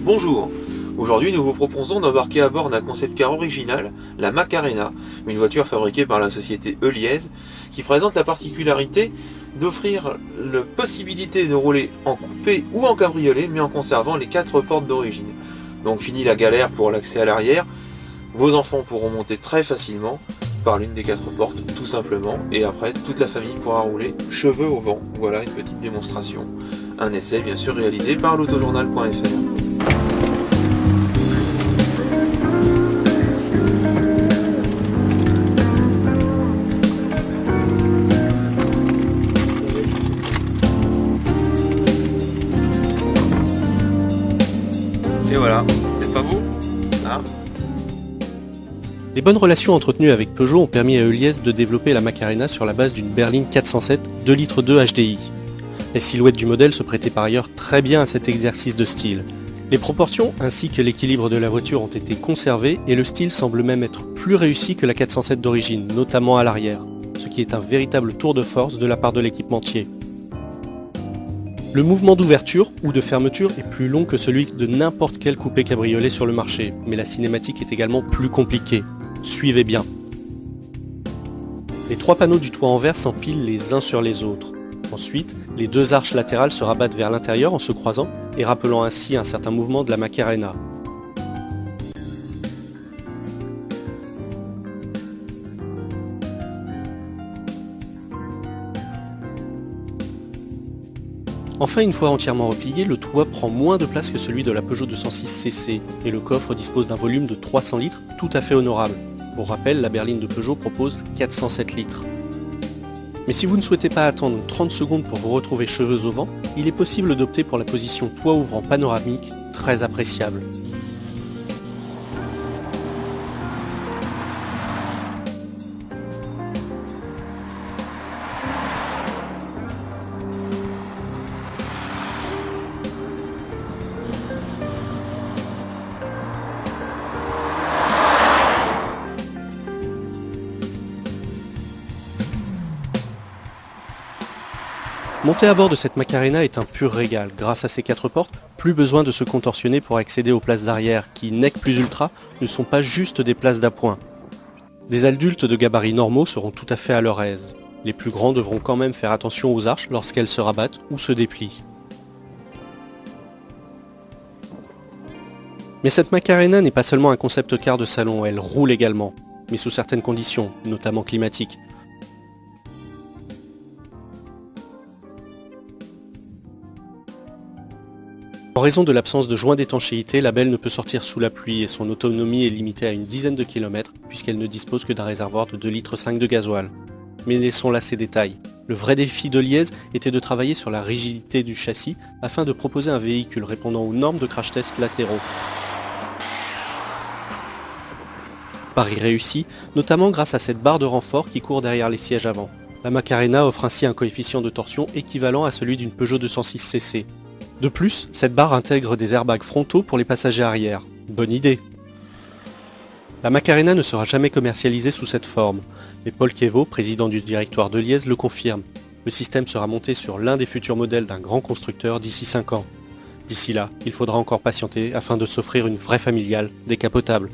Bonjour, aujourd'hui nous vous proposons d'embarquer à bord d'un concept car original, la Macarena, une voiture fabriquée par la société Heuliez, qui présente la particularité d'offrir la possibilité de rouler en coupé ou en cabriolet, mais en conservant les 4 portes d'origine. Donc fini la galère pour l'accès à l'arrière, vos enfants pourront monter très facilement par l'une des 4 portes, tout simplement, et après toute la famille pourra rouler cheveux au vent. Voilà une petite démonstration. Un essai bien sûr réalisé par l'autojournal.fr. Et voilà, c'est pas beau, hein? Les bonnes relations entretenues avec Peugeot ont permis à Heuliez de développer la Macarena sur la base d'une berline 407 2,2 litres HDI. La silhouette du modèle se prêtait par ailleurs très bien à cet exercice de style. Les proportions ainsi que l'équilibre de la voiture ont été conservés et le style semble même être plus réussi que la 407 d'origine, notamment à l'arrière, ce qui est un véritable tour de force de la part de l'équipementier. Le mouvement d'ouverture ou de fermeture est plus long que celui de n'importe quel coupé cabriolet sur le marché, mais la cinématique est également plus compliquée. Suivez bien. Les 3 panneaux du toit en verre s'empilent les uns sur les autres. Ensuite, les 2 arches latérales se rabattent vers l'intérieur en se croisant et rappelant ainsi un certain mouvement de la Macarena. Enfin, une fois entièrement replié, le toit prend moins de place que celui de la Peugeot 206cc et le coffre dispose d'un volume de 300 litres tout à fait honorable. Pour rappel, la berline de Peugeot propose 407 litres. Mais si vous ne souhaitez pas attendre 30 secondes pour vous retrouver cheveux au vent, il est possible d'opter pour la position toit ouvrant panoramique, très appréciable. Monter à bord de cette Macarena est un pur régal. Grâce à ses 4 portes, plus besoin de se contorsionner pour accéder aux places arrière qui, nec plus ultra, ne sont pas juste des places d'appoint. Des adultes de gabarits normaux seront tout à fait à leur aise. Les plus grands devront quand même faire attention aux arches lorsqu'elles se rabattent ou se déplient. Mais cette Macarena n'est pas seulement un concept car de salon, elle roule également, mais sous certaines conditions, notamment climatiques. En raison de l'absence de joint d'étanchéité, la belle ne peut sortir sous la pluie et son autonomie est limitée à une dizaine de kilomètres puisqu'elle ne dispose que d'un réservoir de 2,5 litres de gasoil. Mais laissons là ces détails. Le vrai défi d'Heuliez était de travailler sur la rigidité du châssis afin de proposer un véhicule répondant aux normes de crash test latéraux. Pari réussi, notamment grâce à cette barre de renfort qui court derrière les sièges avant. La Macarena offre ainsi un coefficient de torsion équivalent à celui d'une Peugeot 206cc. De plus, cette barre intègre des airbags frontaux pour les passagers arrière. Bonne idée! La Macarena ne sera jamais commercialisée sous cette forme, mais Paul Quévot, président du directoire d'Heuliez, le confirme. Le système sera monté sur l'un des futurs modèles d'un grand constructeur d'ici 5 ans. D'ici là, il faudra encore patienter afin de s'offrir une vraie familiale décapotable.